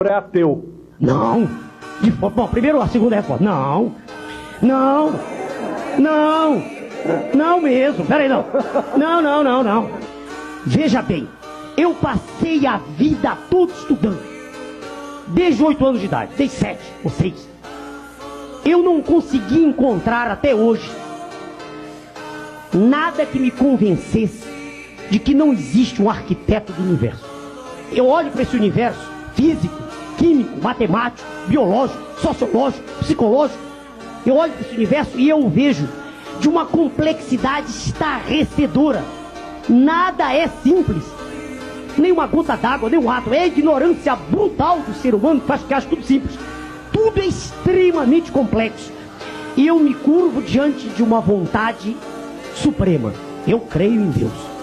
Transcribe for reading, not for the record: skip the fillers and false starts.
é ateu. Não. Bom, primeiro a segunda reforma. Não mesmo. Peraí, não. Não. Veja bem, eu passei a vida toda estudando. Desde 8 anos de idade, desde 7 ou 6. Eu não consegui encontrar até hoje nada que me convencesse de que não existe um arquiteto do universo. Eu olho para esse universo físico, químico, matemático, biológico, sociológico, psicológico. Eu olho para esse universo e eu o vejo de uma complexidade estarrecedora. Nada é simples. Nem uma gota d'água, nem um átomo. É a ignorância brutal do ser humano que faz que acha tudo simples. Tudo é extremamente complexo. E eu me curvo diante de uma vontade suprema. Eu creio em Deus.